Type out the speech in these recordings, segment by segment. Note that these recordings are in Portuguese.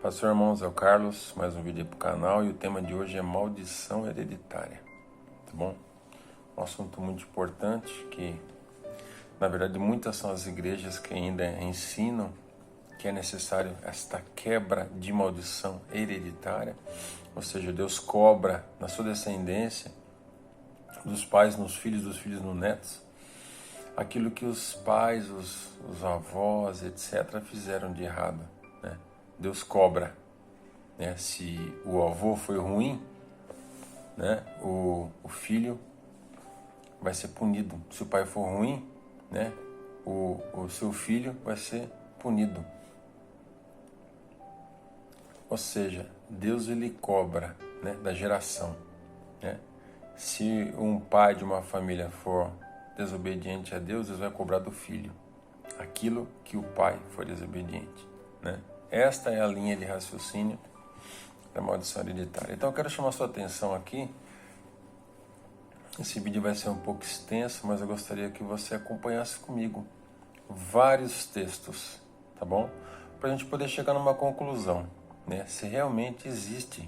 Pastor, irmãos, é o Carlos, mais um vídeo para o canal, e o tema de hoje é maldição hereditária, tá bom? Um assunto muito importante que, na verdade, muitas são as igrejas que ainda ensinam que é necessário esta quebra de maldição hereditária, ou seja, Deus cobra na sua descendência, dos pais nos filhos, dos filhos nos netos, aquilo que os pais, os avós, etc., fizeram de errado, né? Deus cobra, né? Se o avô foi ruim, né? O filho vai ser punido. Se o pai for ruim, né? O seu filho vai ser punido. Ou seja, Deus ele cobra, né? Da geração, né? Se um pai de uma família for desobediente a Deus, Deus vai cobrar do filho aquilo que o pai foi desobediente, né? Esta é a linha de raciocínio da maldição hereditária. Então eu quero chamar a sua atenção aqui. Esse vídeo vai ser um pouco extenso, mas eu gostaria que você acompanhasse comigo vários textos, tá bom? Para a gente poder chegar numa conclusão, né? Se realmente existe,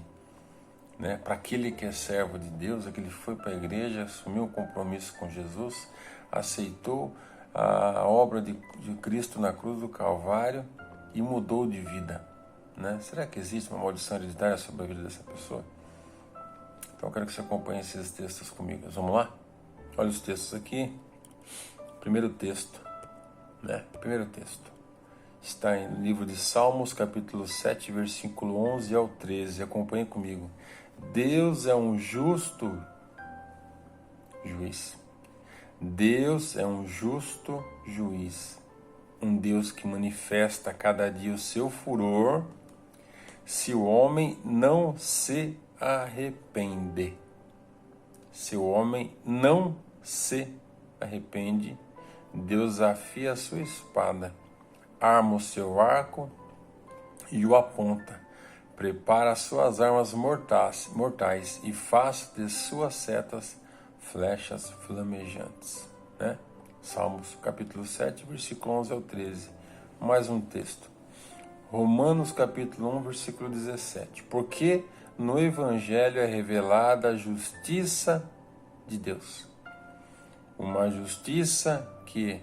né? Para aquele que é servo de Deus, aquele que foi para a igreja, assumiu um compromisso com Jesus, aceitou a obra de Cristo na cruz do Calvário e mudou de vida, né? Será que existe uma maldição hereditária sobre a vida dessa pessoa? Então eu quero que você acompanhe esses textos comigo. Vamos lá? Olha os textos aqui. Primeiro texto, né? Primeiro texto está em livro de Salmos, capítulo 7, versículo 11 ao 13. Acompanhe comigo. Deus é um justo juiz. Deus é um justo juiz. Um Deus que manifesta a cada dia o seu furor, se o homem não se arrepende. Se o homem não se arrepende, Deus afia a sua espada, arma o seu arco e o aponta, prepara as suas armas mortais e faz de suas setas flechas flamejantes, né? Salmos capítulo 7, versículo 11 ao 13. Mais um texto. Romanos capítulo 1, versículo 17. Porque no Evangelho é revelada a justiça de Deus. Uma justiça que,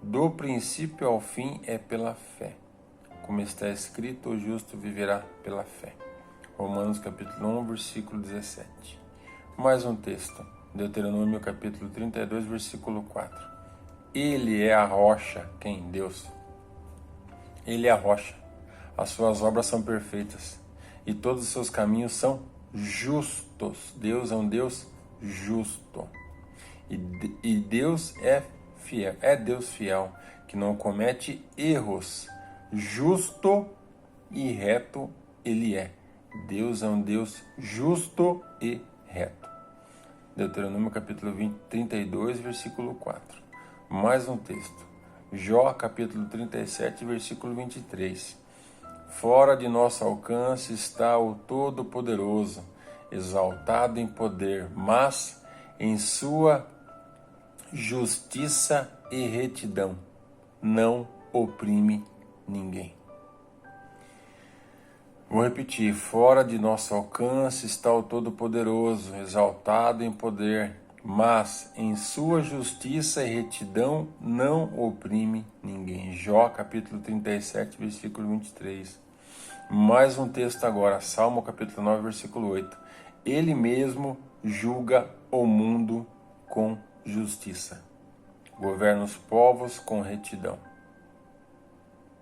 do princípio ao fim, é pela fé. Como está escrito, o justo viverá pela fé. Romanos capítulo 1, versículo 17. Mais um texto. Deuteronômio capítulo 32, versículo 4. Ele é a rocha, quem? Deus. Ele é a rocha. As suas obras são perfeitas e todos os seus caminhos são justos. Deus é um Deus justo. E Deus é fiel, é Deus fiel, que não comete erros. Justo e reto ele é. Deus é um Deus justo e reto. Deuteronômio capítulo 32, versículo 4. Mais um texto. Jó capítulo 37, versículo 23. Fora de nosso alcance está o Todo-Poderoso, exaltado em poder, mas em sua justiça e retidão não oprime ninguém. Vou repetir, fora de nosso alcance está o Todo-Poderoso, exaltado em poder, mas em sua justiça e retidão não oprime ninguém. Jó capítulo 37, versículo 23. Mais um texto agora, Salmo capítulo 9, versículo 8. Ele mesmo julga o mundo com justiça, governa os povos com retidão.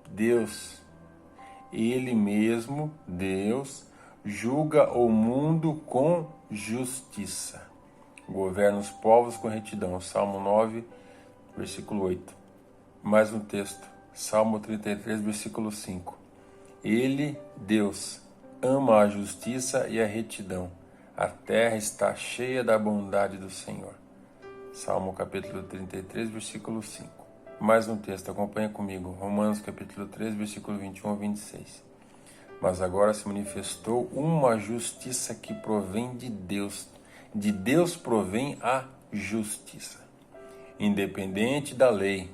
Deus, ele mesmo, Deus, julga o mundo com justiça, governa os povos com retidão. Salmo 9, versículo 8. Mais um texto, Salmo 33, versículo 5. Ele, Deus, ama a justiça e a retidão. A terra está cheia da bondade do Senhor. Salmo capítulo 33, versículo 5. Mais um texto, acompanha comigo. Romanos capítulo 3, versículo 21 a 26. Mas agora se manifestou uma justiça que provém de Deus. De Deus provém a justiça, independente da lei,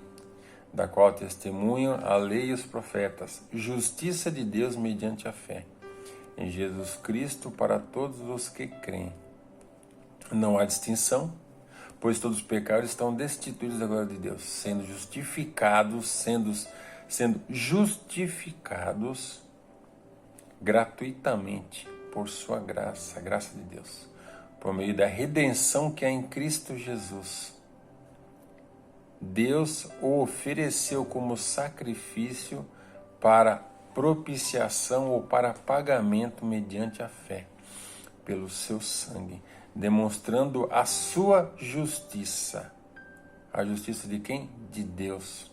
da qual testemunham a lei e os profetas, justiça de Deus mediante a fé em Jesus Cristo para todos os que creem. Não há distinção, pois todos os pecados estão destituídos da glória de Deus, sendo justificados gratuitamente por sua graça, a graça de Deus, por meio da redenção que há em Cristo Jesus. Deus o ofereceu como sacrifício para propiciação ou para pagamento mediante a fé, pelo seu sangue, demonstrando a sua justiça. A justiça de quem? De Deus.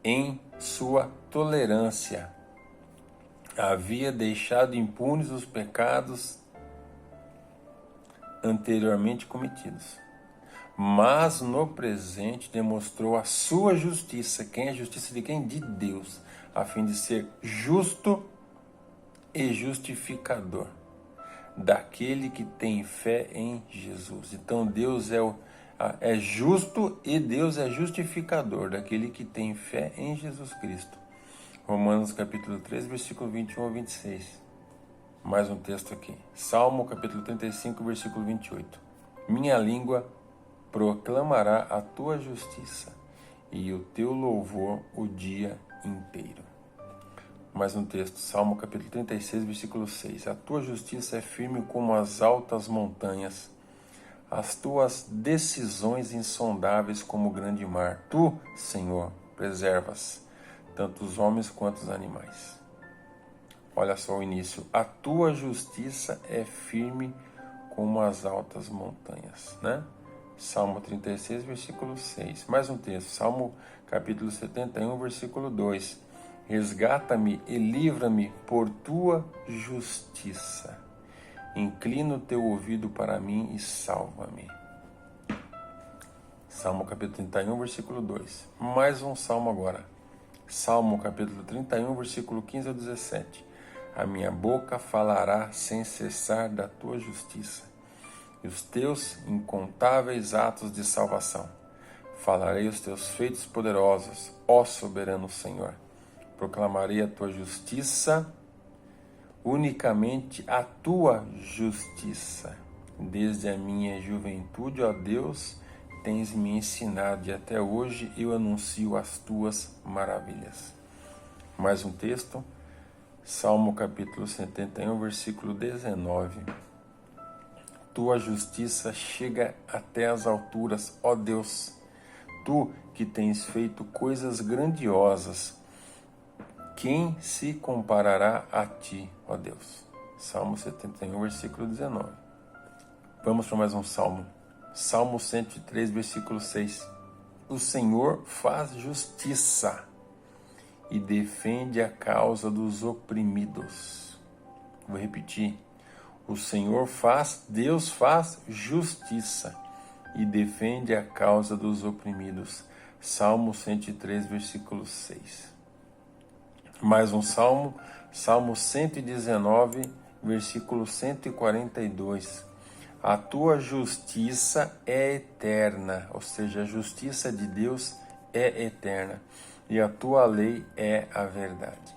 Em sua tolerância. Havia deixado impunes os pecados anteriormente cometidos. Mas no presente demonstrou a sua justiça. Quem é a justiça de quem? De Deus. A fim de ser justo e justificador daquele que tem fé em Jesus. Então Deus é justo e Deus é justificador daquele que tem fé em Jesus Cristo. Romanos capítulo 3, versículo 21 ao 26. Mais um texto aqui. Salmo capítulo 35, versículo 28. Minha língua proclamará a tua justiça e o teu louvor o dia inteiro. Mais um texto, Salmo capítulo 36, versículo 6. A tua justiça é firme como as altas montanhas, as tuas decisões insondáveis como o grande mar. Tu, Senhor, preservas tanto os homens quanto os animais. Olha só o início. A tua justiça é firme como as altas montanhas, né? Salmo 36, versículo 6. Mais um texto, Salmo capítulo 71, versículo 2. Resgata-me e livra-me por tua justiça. Inclina o teu ouvido para mim e salva-me. Salmo capítulo 31, versículo 2. Mais um salmo agora. Salmo capítulo 31, versículo 15 ao 17. A minha boca falará sem cessar da tua justiça e os teus incontáveis atos de salvação. Falarei os teus feitos poderosos, ó soberano Senhor. Proclamarei a tua justiça, unicamente a tua justiça. Desde a minha juventude, ó Deus, tens me ensinado e até hoje eu anuncio as tuas maravilhas. Mais um texto, Salmo capítulo 71, versículo 19. Tua justiça chega até as alturas, ó Deus. Tu que tens feito coisas grandiosas, quem se comparará a ti, ó Deus? Salmo 71, versículo 19. Vamos para mais um salmo. Salmo 103, versículo 6. O Senhor faz justiça e defende a causa dos oprimidos. Vou repetir. O Senhor Deus faz justiça e defende a causa dos oprimidos. Salmo 103, versículo 6. Mais um salmo, Salmo 119, versículo 142. A tua justiça é eterna, ou seja, a justiça de Deus é eterna, e a tua lei é a verdade.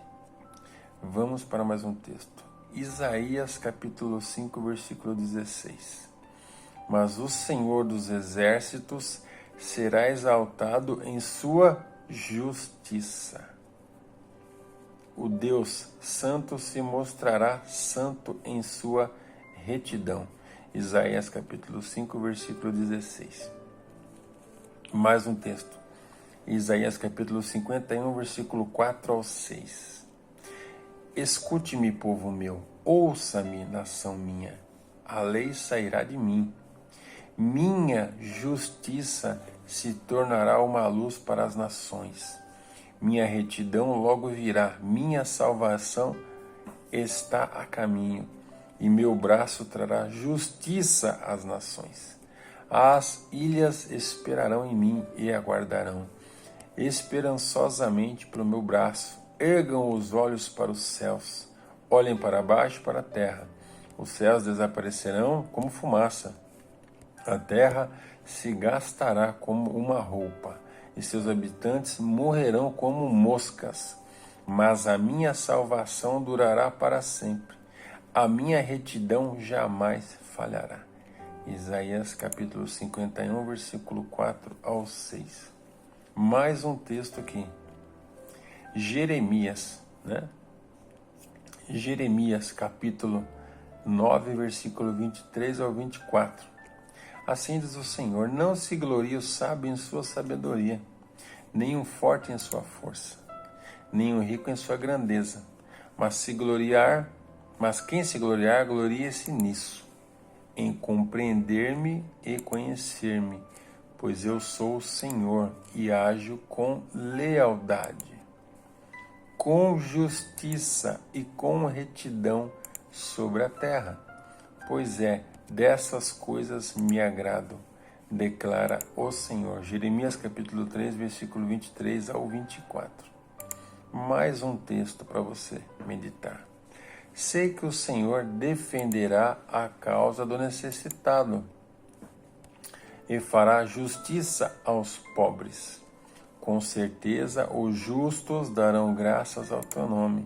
Vamos para mais um texto. Isaías capítulo 5, versículo 16. Mas o Senhor dos exércitos será exaltado em sua justiça. O Deus santo se mostrará santo em sua retidão. Isaías capítulo 5, versículo 16. Mais um texto. Isaías capítulo 51, versículo 4 ao 6. Escute-me, povo meu, ouça-me, nação minha. A lei sairá de mim. Minha justiça se tornará uma luz para as nações. Minha retidão logo virá, minha salvação está a caminho, e meu braço trará justiça às nações. As ilhas esperarão em mim e aguardarão, esperançosamente para o meu braço. Ergam os olhos para os céus, olhem para baixo, para a terra. Os céus desaparecerão como fumaça, a terra se gastará como uma roupa, e seus habitantes morrerão como moscas. Mas a minha salvação durará para sempre. A minha retidão jamais falhará. Isaías capítulo 51, versículo 4 ao 6. Mais um texto aqui. Jeremias, né? Jeremias capítulo 9, versículo 23 ao 24. Assim diz o Senhor: não se glorie o sábio em sua sabedoria, nem o forte em sua força, nem o rico em sua grandeza. Mas quem se gloriar, glorie-se nisso, em compreender-me e conhecer-me, pois eu sou o Senhor e ajo com lealdade, com justiça e com retidão sobre a terra. Pois dessas coisas me agrado, declara o Senhor. Jeremias capítulo 3, versículo 23 ao 24. Mais um texto para você meditar. Sei que o Senhor defenderá a causa do necessitado e fará justiça aos pobres. Com certeza, os justos darão graças ao teu nome,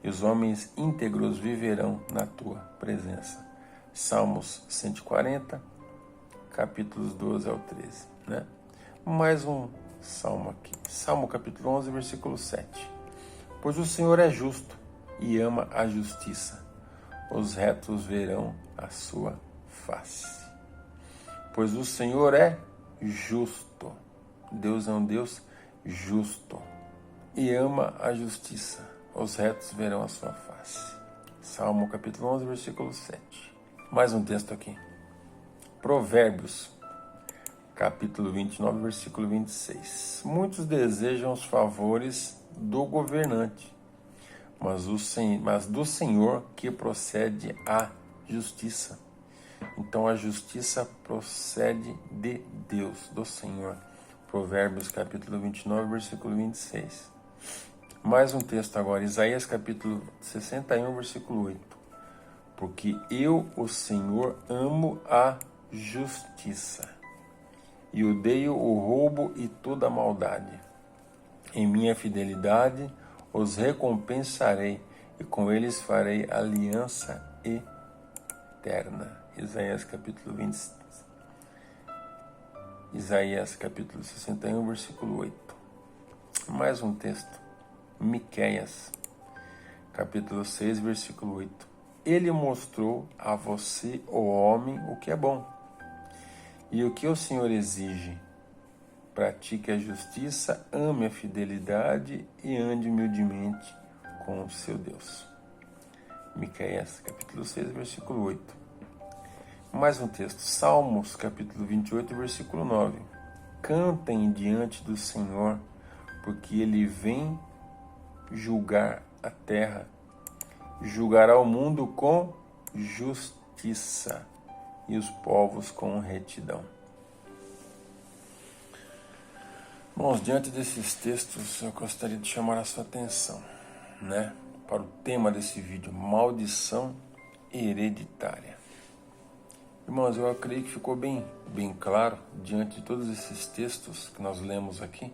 e os homens íntegros viverão na tua presença. Salmos 140, capítulos 12 ao 13. Né? Mais um salmo aqui. Salmo capítulo 11, versículo 7. Pois o Senhor é justo e ama a justiça. Os retos verão a sua face. Pois o Senhor é justo. Deus é um Deus justo e ama a justiça. Os retos verão a sua face. Salmo capítulo 11, versículo 7. Mais um texto aqui. Provérbios, capítulo 29, versículo 26. Muitos desejam os favores do governante, mas do Senhor que procede a justiça. Então a justiça procede de Deus, do Senhor. Provérbios capítulo 29, versículo 26. Mais um texto agora, Isaías capítulo 61, versículo 8. Porque eu, o Senhor, amo a justiça e odeio o roubo e toda a maldade. Em minha fidelidade os recompensarei e com eles farei aliança eterna. Isaías capítulo 61, versículo 8. Mais um texto. Miqueias, capítulo 6, versículo 8. Ele mostrou a você, ó homem, o que é bom. E o que o Senhor exige? Pratique a justiça, ame a fidelidade e ande humildemente com o seu Deus. Miqueias, capítulo 6, versículo 8. Mais um texto. Salmos, capítulo 28, versículo 9. Cantem diante do Senhor, porque Ele vem julgar a terra. Julgará o mundo com justiça e os povos com retidão. Bom, diante desses textos, eu gostaria de chamar a sua atenção, para o tema desse vídeo, maldição hereditária. Irmãos, eu creio que ficou bem claro, diante de todos esses textos que nós lemos aqui,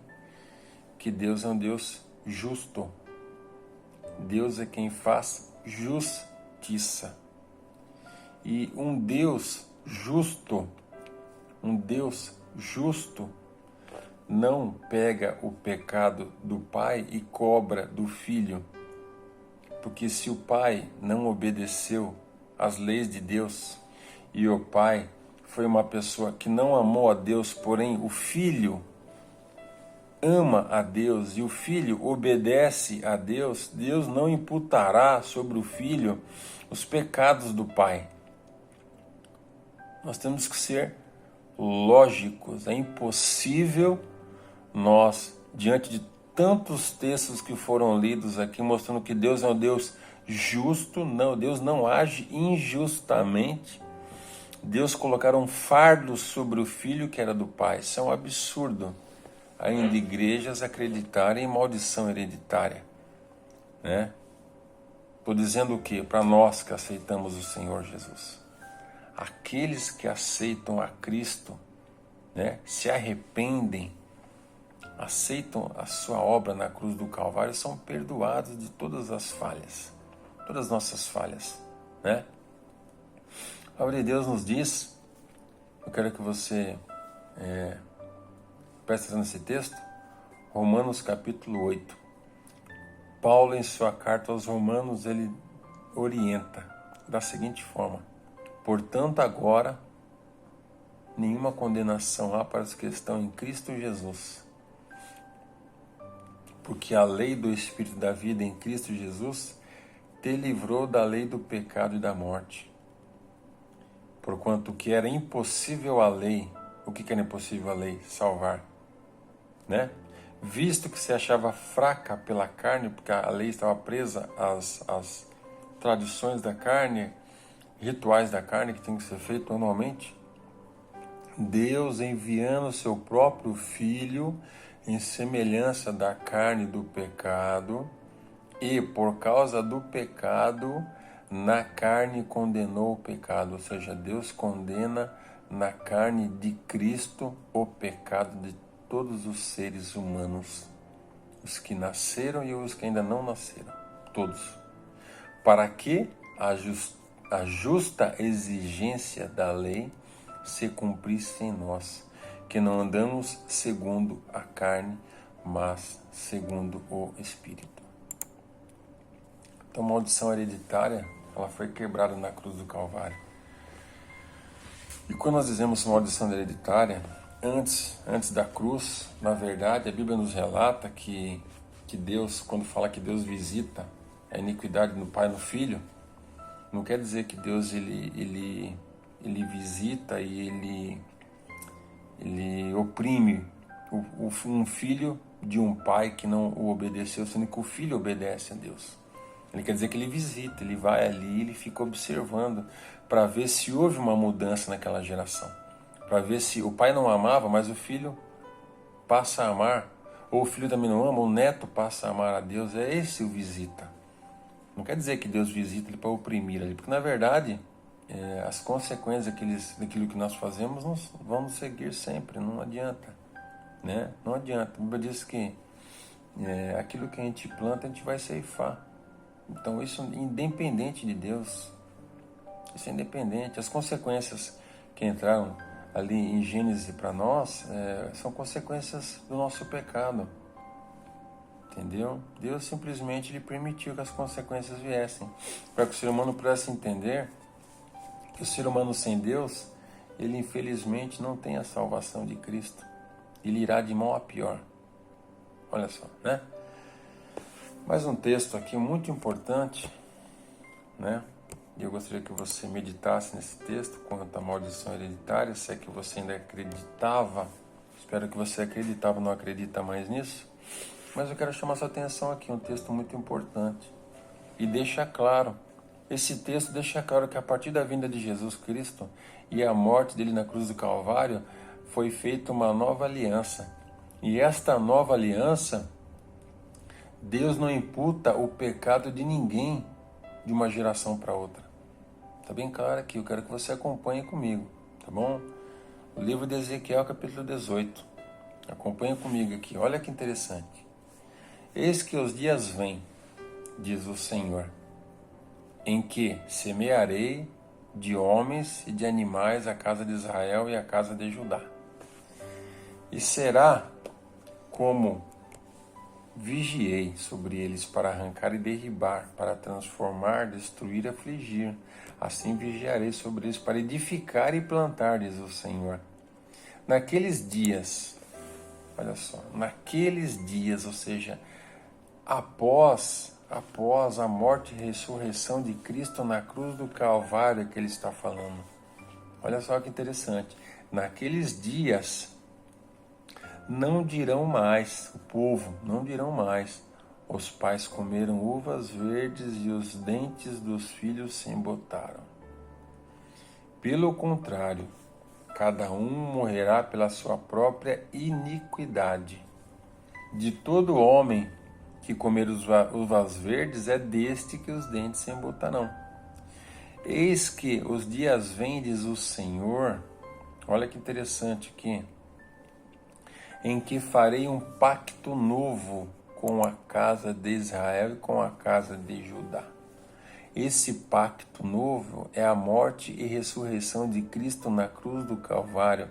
que Deus é um Deus justo. Deus é quem faz justiça. E um Deus justo não pega o pecado do pai e cobra do filho. Porque se o pai não obedeceu às leis de Deus e o pai foi uma pessoa que não amou a Deus, porém o filho ama a Deus e o filho obedece a Deus, Deus não imputará sobre o filho os pecados do pai. Nós temos que ser lógicos. É impossível nós, diante de tantos textos que foram lidos aqui, mostrando que Deus é um Deus justo, não, Deus não age injustamente. Deus colocar um fardo sobre o filho que era do pai. Isso é um absurdo. Ainda igrejas acreditarem em maldição hereditária. Estou dizendo o quê? Para nós que aceitamos o Senhor Jesus. Aqueles que aceitam a Cristo, se arrependem, aceitam a sua obra na cruz do Calvário são perdoados de todas as falhas, todas as nossas falhas, né? A palavra de Deus nos diz, eu quero que você preste atenção nesse texto, Romanos capítulo 8. Paulo, em sua carta aos Romanos, ele orienta da seguinte forma: portanto, agora, nenhuma condenação há para os que estão em Cristo Jesus, porque a lei do Espírito da vida em Cristo Jesus te livrou da lei do pecado e da morte. Porquanto o que era impossível à lei, o que era impossível à lei? Salvar, né? Visto que se achava fraca pela carne, porque a lei estava presa às tradições da carne, rituais da carne que tem que ser feito anualmente, Deus, enviando o seu próprio Filho em semelhança da carne do pecado, e por causa do pecado, na carne condenou o pecado, ou seja, Deus condena na carne de Cristo o pecado de todos os seres humanos, os que nasceram e os que ainda não nasceram, todos, para que a justa exigência da lei se cumprisse em nós, que não andamos segundo a carne, mas segundo o Espírito. Então, a maldição hereditária, ela foi quebrada na cruz do Calvário. E quando nós dizemos maldição hereditária, antes da cruz, na verdade, a Bíblia nos relata que Deus, quando fala que Deus visita a iniquidade no Pai e no Filho, não quer dizer que Deus ele visita e ele oprime um filho de um pai que não o obedeceu, sendo que o filho obedece a Deus. Ele quer dizer que ele visita, ele vai ali, ele fica observando para ver se houve uma mudança naquela geração. Para ver se o pai não amava, mas o filho passa a amar. Ou o filho também não ama, o neto passa a amar a Deus. É esse o visita. Não quer dizer que Deus visita ele para oprimir ali, porque na verdade as consequências daquilo que nós fazemos vão nos seguir sempre, não adianta, né? Não adianta. A Bíblia diz que aquilo que a gente planta a gente vai ceifar. Então isso é independente de Deus, isso é independente. As consequências que entraram ali em Gênesis para nós são consequências do nosso pecado, entendeu? Deus simplesmente lhe permitiu que as consequências viessem, para que o ser humano pudesse entender que o ser humano sem Deus, ele infelizmente não tem a salvação de Cristo, ele irá de mal a pior. Olha só, né? Mais um texto aqui muito importante, né? E eu gostaria que você meditasse nesse texto quanto à maldição hereditária, se é que você ainda acreditava, espero que você acreditava, não acredita mais nisso, mas eu quero chamar sua atenção aqui, um texto muito importante, e deixa claro, esse texto deixa claro que a partir da vinda de Jesus Cristo e a morte dele na cruz do Calvário, foi feita uma nova aliança, e esta nova aliança, Deus não imputa o pecado de ninguém de uma geração para outra. Está bem claro aqui, eu quero que você acompanhe comigo, tá bom? O livro de Ezequiel, capítulo 18. Acompanhe comigo aqui, olha que interessante. Eis que os dias vêm, diz o Senhor, em que semearei de homens e de animais a casa de Israel e a casa de Judá. E será como vigiei sobre eles para arrancar e derribar, para transformar, destruir e afligir. Assim vigiarei sobre eles para edificar e plantar, diz o Senhor. Naqueles dias, olha só, naqueles dias, ou seja, após a morte e ressurreição de Cristo na cruz do Calvário que ele está falando. Olha só que interessante. Naqueles dias, não dirão mais, o povo não dirão mais, os pais comeram uvas verdes e os dentes dos filhos se embotaram. Pelo contrário, cada um morrerá pela sua própria iniquidade. De todo homem que comer uvas verdes, é deste que os dentes se embotarão. Eis que os dias vêm, diz o Senhor, olha que interessante aqui, em que farei um pacto novo com a casa de Israel e com a casa de Judá. Esse pacto novo é a morte e ressurreição de Cristo na cruz do Calvário.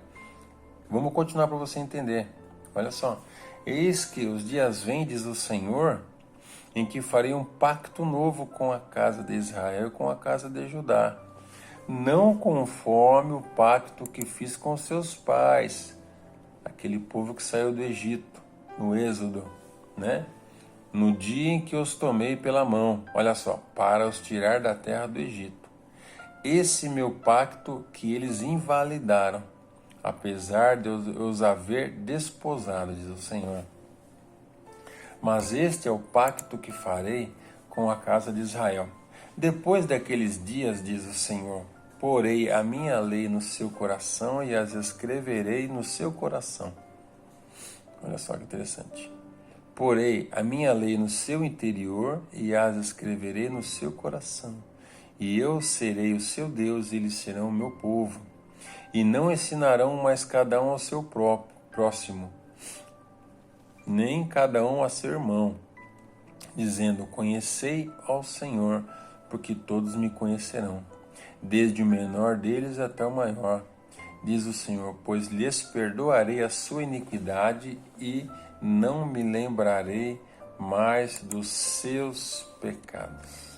Vamos continuar para você entender. Olha só. Eis que os dias vêm, diz o Senhor, em que farei um pacto novo com a casa de Israel e com a casa de Judá. Não conforme o pacto que fiz com seus pais, aquele povo que saiu do Egito, no Êxodo, né? No dia em que os tomei pela mão, olha só, para os tirar da terra do Egito. Esse meu pacto que eles invalidaram, apesar de eu os haver desposado, diz o Senhor. Mas este é o pacto que farei com a casa de Israel. Depois daqueles dias, diz o Senhor, porei a minha lei no seu coração e as escreverei no seu coração. Olha só que interessante. Porei a minha lei no seu interior e as escreverei no seu coração. E eu serei o seu Deus e eles serão o meu povo. E não ensinarão mais cada um ao seu próximo, nem cada um a seu irmão, dizendo, conhecei ao Senhor, porque todos me conhecerão, desde o menor deles até o maior, diz o Senhor, pois lhes perdoarei a sua iniquidade e não me lembrarei mais dos seus pecados.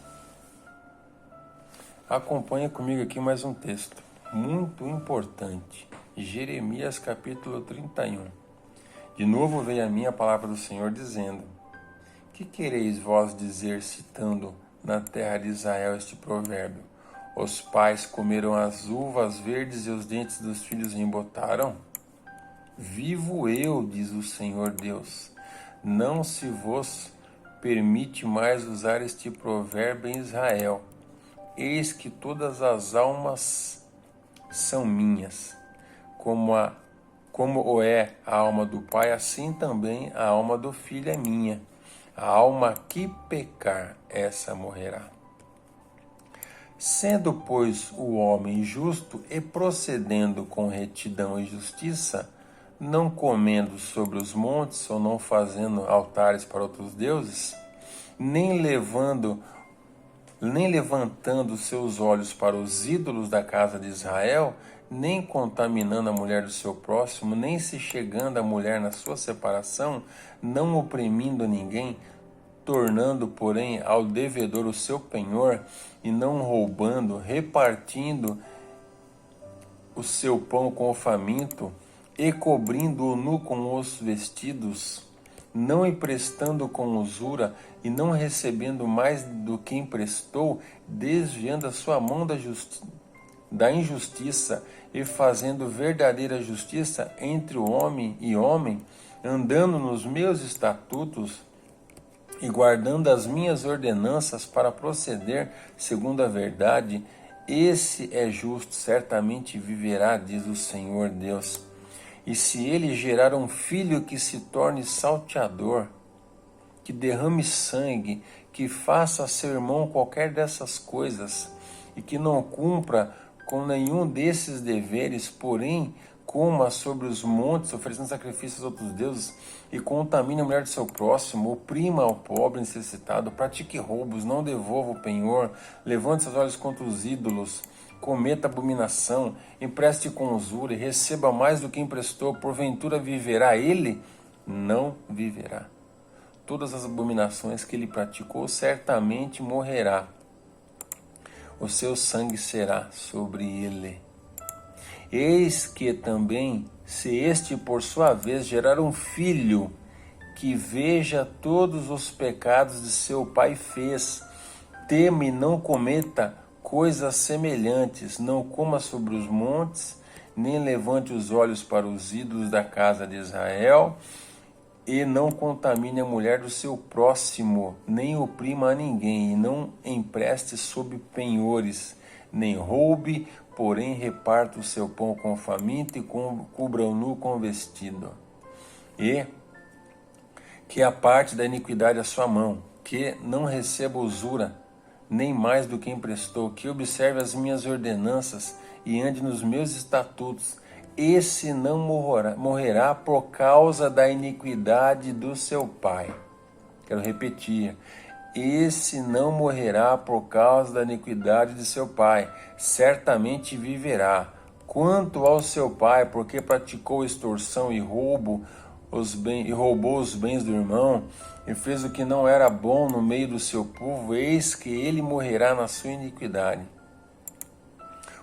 Acompanha comigo aqui mais um texto muito importante, Jeremias capítulo 31. De novo veio a mim a palavra do Senhor dizendo, que quereis vós dizer citando na terra de Israel este provérbio? Os pais comeram as uvas verdes e os dentes dos filhos embotaram? Vivo eu, diz o Senhor Deus, não se vos permite mais usar este provérbio em Israel. Eis que todas as almas são minhas, como o é a alma do pai, assim também a alma do filho é minha. A alma que pecar, essa morrerá. Sendo, pois, o homem justo e procedendo com retidão e justiça, não comendo sobre os montes ou não fazendo altares para outros deuses, nem levantando seus olhos para os ídolos da casa de Israel, nem contaminando a mulher do seu próximo, nem se chegando à mulher na sua separação, não oprimindo ninguém, tornando, porém, ao devedor o seu penhor, e não roubando, repartindo o seu pão com o faminto, e cobrindo o nu com os vestidos, não emprestando com usura, e não recebendo mais do que emprestou, desviando a sua mão da injustiça, e fazendo verdadeira justiça entre o homem e homem, andando nos meus estatutos, e guardando as minhas ordenanças para proceder segundo a verdade, esse é justo, certamente viverá, diz o Senhor Deus. E se ele gerar um filho que se torne salteador, que derrame sangue, que faça a seu irmão qualquer dessas coisas, e que não cumpra com nenhum desses deveres, porém coma sobre os montes, oferecendo sacrifícios aos outros deuses, e contamine a mulher do seu próximo, oprima ao pobre necessitado, pratique roubos, não devolva o penhor, levante seus olhos contra os ídolos, cometa abominação, empreste com usura e receba mais do que emprestou, porventura viverá ele? Não viverá. Todas as abominações que ele praticou, certamente morrerá. O seu sangue será sobre ele. Eis que também, se este por sua vez gerar um filho, que veja todos os pecados de seu pai fez, tema e não cometa coisas semelhantes, não coma sobre os montes, nem levante os olhos para os ídolos da casa de Israel, e não contamine a mulher do seu próximo, nem oprima a ninguém, e não empreste sob penhores, nem roube, porém reparta o seu pão com o faminto e cubra o nu com o vestido. E que a parte da iniquidade a sua mão, que não receba usura, nem mais do que emprestou, que observe as minhas ordenanças e ande nos meus estatutos, esse não morrerá por causa da iniquidade do seu pai. Quero repetir. Esse não morrerá por causa da iniquidade de seu pai, certamente viverá. Quanto ao seu pai, porque praticou extorsão e roubou os bens do irmão, e fez o que não era bom no meio do seu povo, eis que ele morrerá na sua iniquidade.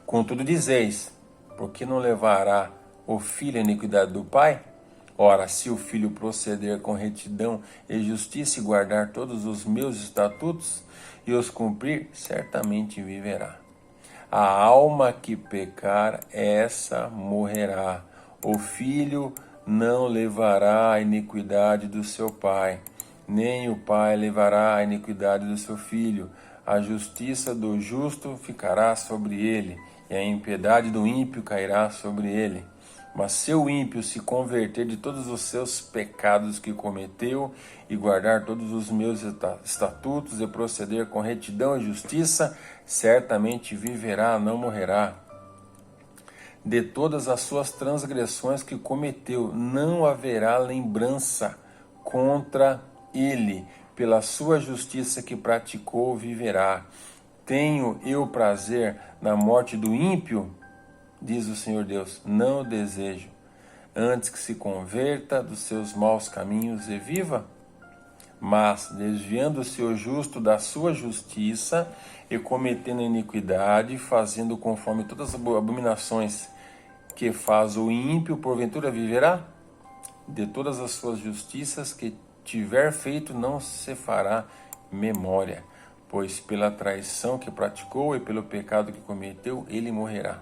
Contudo dizeis, por que não levará o filho a iniquidade do pai? Ora, se o filho proceder com retidão e justiça e guardar todos os meus estatutos e os cumprir, certamente viverá. A alma que pecar, essa morrerá. O filho não levará a iniquidade do seu pai, nem o pai levará a iniquidade do seu filho. A justiça do justo ficará sobre ele, e a impiedade do ímpio cairá sobre ele. Mas se o ímpio se converter de todos os seus pecados que cometeu e guardar todos os meus estatutos e proceder com retidão e justiça, certamente viverá, não morrerá. De todas as suas transgressões que cometeu, não haverá lembrança contra ele. Pela sua justiça que praticou, viverá. Tenho eu prazer na morte do ímpio? Diz o Senhor Deus, não o desejo, antes que se converta dos seus maus caminhos e viva. Mas, desviando-se o justo da sua justiça e cometendo iniquidade, fazendo conforme todas as abominações que faz o ímpio, porventura viverá? De todas as suas justiças que tiver feito, não se fará memória, pois pela traição que praticou e pelo pecado que cometeu, ele morrerá.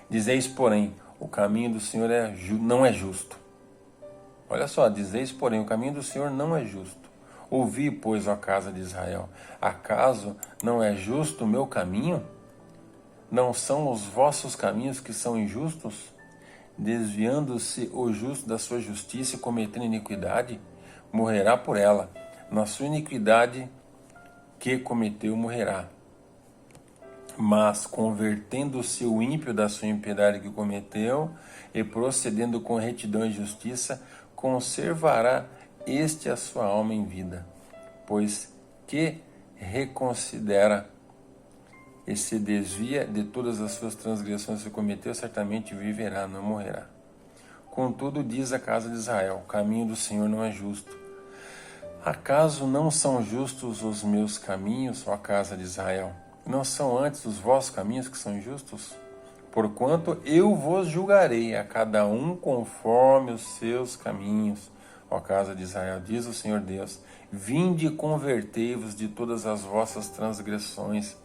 Dizeis, porém, o caminho do Senhor não é justo. Olha só, dizeis, porém, o caminho do Senhor não é justo. Ouvi, pois, ó casa de Israel, acaso não é justo o meu caminho? Não são os vossos caminhos que são injustos? Desviando-se o justo da sua justiça e cometendo iniquidade, morrerá por ela. Na sua iniquidade que cometeu, morrerá. Mas, convertendo-se o ímpio da sua impiedade que cometeu, e procedendo com retidão e justiça, conservará este a sua alma em vida, pois que reconsidera e se desvia de todas as suas transgressões que cometeu, certamente viverá, não morrerá. Contudo, diz a casa de Israel, o caminho do Senhor não é justo. Acaso não são justos os meus caminhos, ó casa de Israel? Não são antes os vossos caminhos que são justos? Porquanto eu vos julgarei a cada um conforme os seus caminhos, ó casa de Israel, diz o Senhor Deus. Vinde e convertei-vos de todas as vossas transgressões,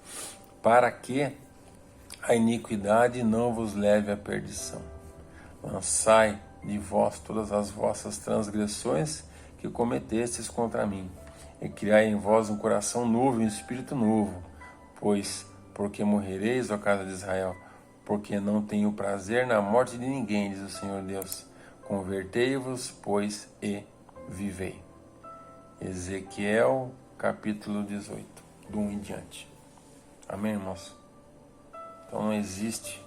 para que a iniquidade não vos leve à perdição. Lançai de vós todas as vossas transgressões que cometestes contra mim, e criai em vós um coração novo e um espírito novo. Pois, porque morrereis, ó casa de Israel, porque não tenho prazer na morte de ninguém, diz o Senhor Deus. Convertei-vos, pois, e vivei. Ezequiel, capítulo 18, do 1 em diante. Amém, irmãos? Então não existe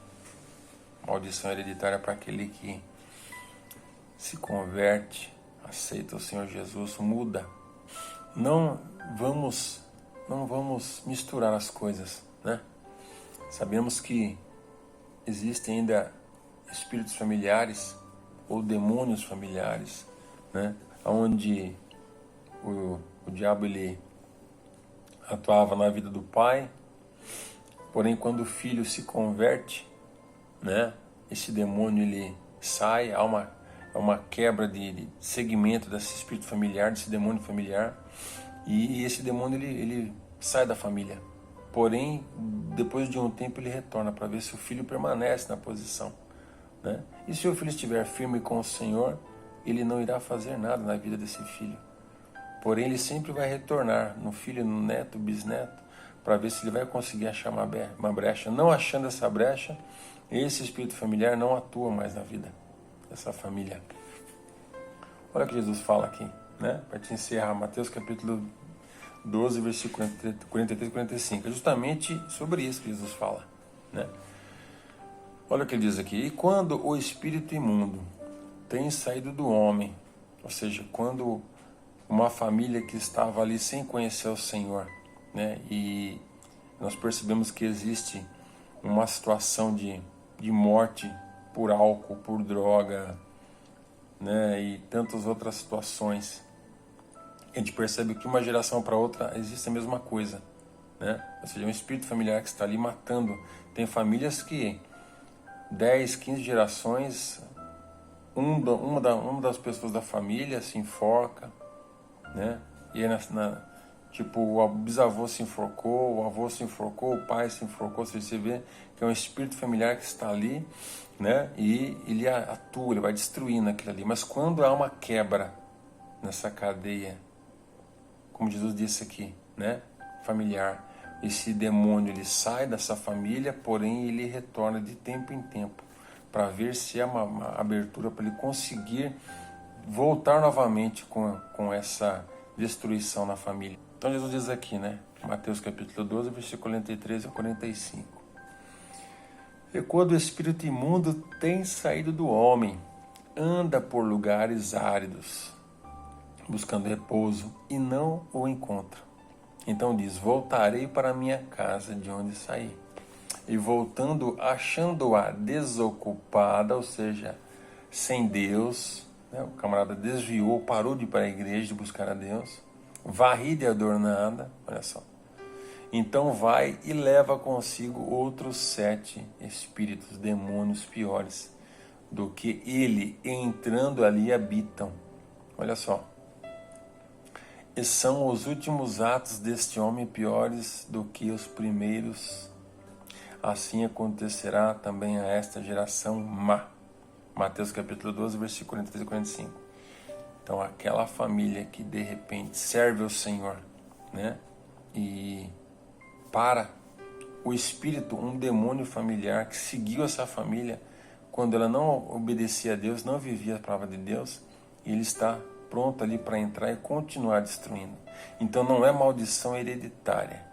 maldição hereditária para aquele que se converte, aceita o Senhor Jesus, muda. Não vamos misturar as coisas, né? Sabemos que existem ainda espíritos familiares ou demônios familiares, né? Onde o diabo ele atuava na vida do pai, porém quando o filho se converte, né? Esse demônio ele sai, há uma quebra de segmento desse espírito familiar, desse demônio familiar. E esse demônio ele sai da família. Porém, depois de um tempo ele retorna para ver se o filho permanece na posição, né? E se o filho estiver firme com o Senhor, ele não irá fazer nada na vida desse filho. Porém, ele sempre vai retornar no filho, no neto, bisneto, para ver se ele vai conseguir achar uma brecha. Não achando essa brecha, esse espírito familiar não atua mais na vida dessa família. Olha o que Jesus fala aqui, né? Para te encerrar, Mateus capítulo 12, versículo 43 e 45. É justamente sobre isso que Jesus fala, né? Olha o que ele diz aqui. E quando o espírito imundo tem saído do homem, ou seja, quando uma família que estava ali sem conhecer o Senhor, né? E nós percebemos que existe uma situação de morte por álcool, por droga, né? E tantas outras situações. A gente percebe que uma geração para outra existe a mesma coisa, né? Ou seja, um espírito familiar que está ali matando. Tem famílias que 10, 15 gerações, uma das pessoas da família se enforca, né? E aí tipo, o bisavô se enforcou, o avô se enforcou, o pai se enforcou. Você vê que é um espírito familiar que está ali, né? E ele atua, ele vai destruindo aquilo ali. Mas quando há uma quebra nessa cadeia, como Jesus disse aqui, né? Familiar, esse demônio ele sai dessa família, porém ele retorna de tempo em tempo para ver se há uma abertura para ele conseguir voltar novamente com essa destruição na família. Então Jesus diz aqui, né? Mateus capítulo 12, versículo 43 a 45. E quando o espírito imundo tem saído do homem, anda por lugares áridos, buscando repouso, e não o encontra. Então diz, voltarei para a minha casa de onde saí. E voltando, achando-a desocupada, ou seja, sem Deus, né? O camarada desviou, parou de ir para a igreja, de buscar a Deus, varrida e adornada, olha só. Então vai e leva consigo outros 7 espíritos, demônios piores do que ele, entrando ali, habitam. Olha só. E são os últimos atos deste homem piores do que os primeiros. Assim acontecerá também a esta geração má. Mateus capítulo 12, versículo 43 e 45. Então aquela família que de repente serve ao Senhor, né? E para o espírito, um demônio familiar que seguiu essa família, quando ela não obedecia a Deus, não vivia a palavra de Deus, ele está pronto ali para entrar e continuar destruindo. Então não é maldição hereditária,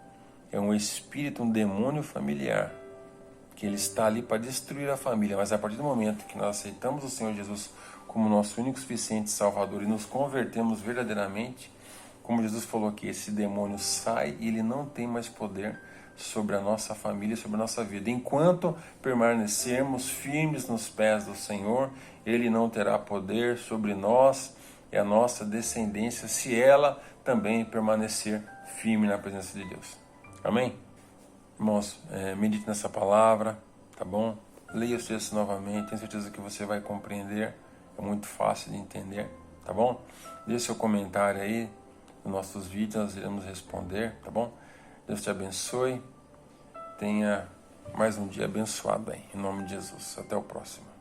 é um espírito, um demônio familiar, que ele está ali para destruir a família. Mas a partir do momento que nós aceitamos o Senhor Jesus como nosso único, suficiente Salvador e nos convertemos verdadeiramente, como Jesus falou aqui, esse demônio sai e ele não tem mais poder sobre a nossa família, sobre a nossa vida. Enquanto permanecermos firmes nos pés do Senhor, ele não terá poder sobre nós e a nossa descendência, se ela também permanecer firme na presença de Deus. Amém? Irmãos, medite nessa palavra, tá bom? Leia o texto novamente, tenho certeza que você vai compreender, é muito fácil de entender, tá bom? Deixe seu comentário aí nos nossos vídeos, nós iremos responder, tá bom? Deus te abençoe, tenha mais um dia abençoado aí, em nome de Jesus. Até o próximo.